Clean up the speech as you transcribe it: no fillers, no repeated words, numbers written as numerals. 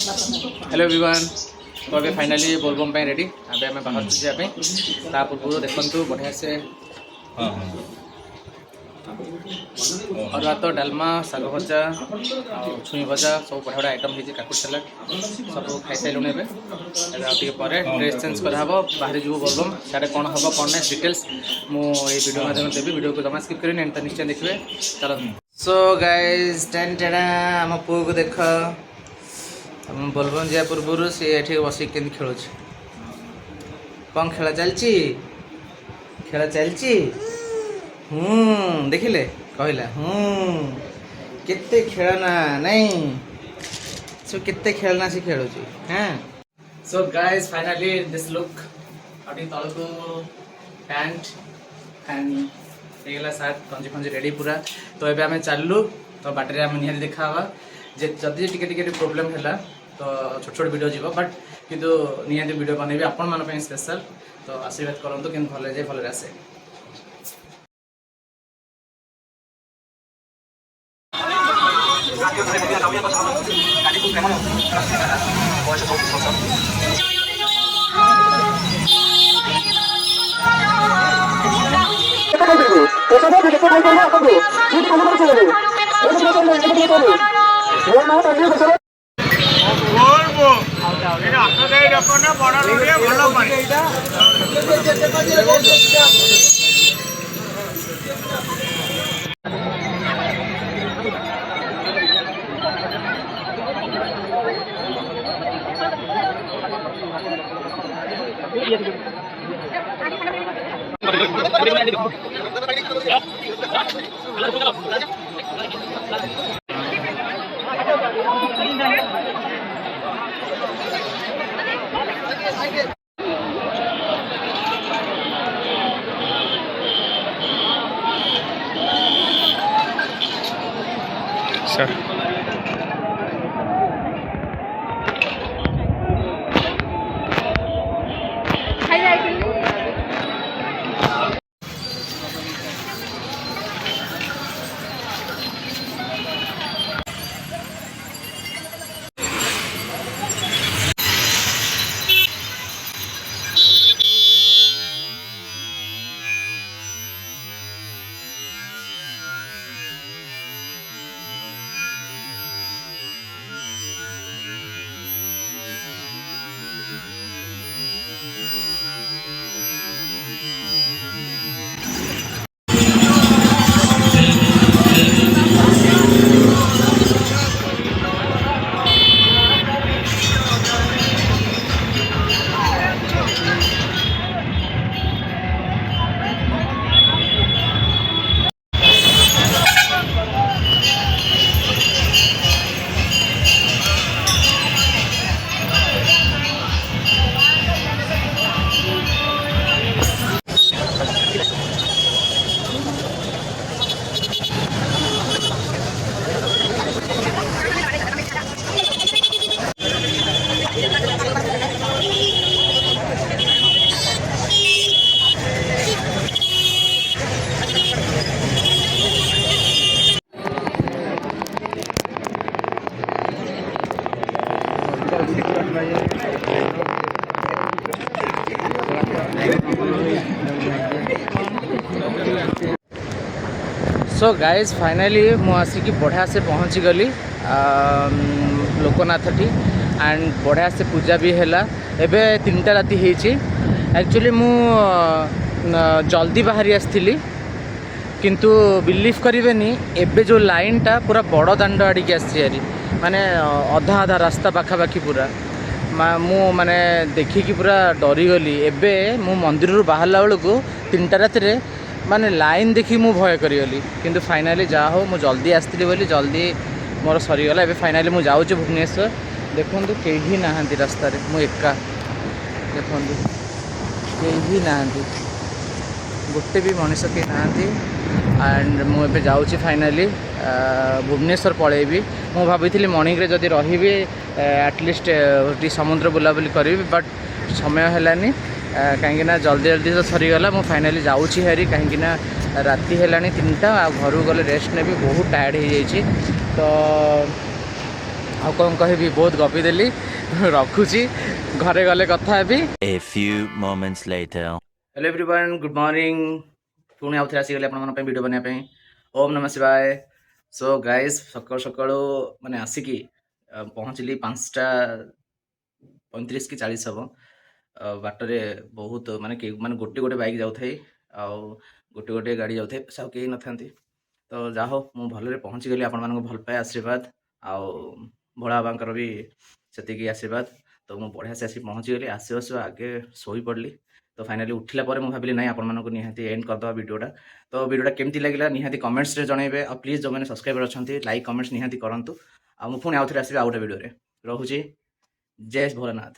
Hello everyone तो अभी finally बोलबम रेडी अभी आम बाहर जावाई पूर्व देखु बढ़िया से और भात डालमा शाग भजा छुई भजा सब बढ़िया बढ़िया आइटम होती काकुड़ सलाड सब खाई सारूँ ड्रेस चेंज कराब बाहरी जीव बोलबम सारे कौन हम कौन ना डिटेल्स मुझे वीडियो माध्यम देवी वीडियो को जमा स्किप करें निश्चय देखिए चलो। सो गाइज टेन टेना आम पुआ को देख बोलबम जा पूर्व सी ये बस के खेल कौन खेल चलती खेल चलती देखिले कहला केते खेलना नहीं सो केते खेलना सी खेलु हाँ। So guys finally this look अभी तल को पैंट एंड सार्ट पंजी फंजी रेडी पूरा तो ये आम चलू तो बाटर आम निहाती देखा जदि टिके प्रोब्लेम है तो छोट छोट वीडियो जीव बट किंतु निहाती वीडियो बनैबी आपण मान स्पेशल तो आशीर्वाद करूँ कि भले जाए भले आसे। सर सो गाइज फाइनाली मु आसिकी बढ़िया से पहुँची गली लोकनाथ टी एंड बढ़िया से पूजा भी है एबे 3टा राति एक्चुअली मु जल्दी बाहरी आसती किंतु बिलीव करेनि एबे जो लाइन टा पूरा बड़ दांड आड़िकी आसी माने अधा अधा रास्ता पाखापाखि पूरा मु माने देखिकी पूरा डरीगली एबे मु मंदिर बाहरला बेलू 3टा राति माने लाइन देखी मु भय करी किंतु फाइनाली जा हो मु जल्दी आसती बोली जल्दी मोर सरीगला एबे फाइनाली मु जाऊँ भुवनेश्वर देखु कहीं ना रास्तार मु एका देखु कहीं ना गोटे भी मनीष कहीं ना एंड मुझे जाऊँगी फाइनाली भुवनेश्वर पलैबी मु भाभी मॉर्निंग रे जदि रही एटलिस्ट समुद्र बुलाबुली करी बट समय है कहीं जल्दी जल्दी तो सरीगला मु फाइनाली जाऊँगी हेरी कहीं राति है 3टा घर गले रेस्ट ने भी बहुत टायर्ड हो जाइए तो ଆଉ କ'ଣ କହିବି, ବହୁତ ଗପି ଦେଲି, ରଖୁଛି, ଘରେ ଗଲେ କଥା ହେବି। A few moments later. Hello everyone, good morning. पुणी आउ थे आसीगली आपन वीडियो बनवा ପାଇଁ। ओम नमः शिवाय। सो गाइस सकाळु सकाळु माने आसिकी पहुँचली 5:35 कि 40 हम। बाटरे बहुत माने माने गोटे गोटे बाइक जाऊे आउ गोटे गोटे गाड़ी जाऊे सब कहीं न था। तो जा हो मु भलरे पहुँची गली आपण मानक भल पाए आशीर्वाद आउ भोला बाबांकर भी सेतिकी आशीर्वाद। तो मु बढ़िया से आसी पहुँची गली। आसु आसु आगे शोई पड़ली। तो फाइनाली उठिला पर मुझे भाविली ना आपण निहाती एंड करदे वीडियोटा। तो वीडियोटा केमती लगिला निहाती कमेंट्स रे जनइबे। और प्लीज जो मैंने सब्सक्राइबर अच्छा लाइक कमेंट्स निहाती करंतु। आ मु पुणी आउ थे आसीबे आउ गोटे वीडियो रे। रहुची। जय भोलेनाथ।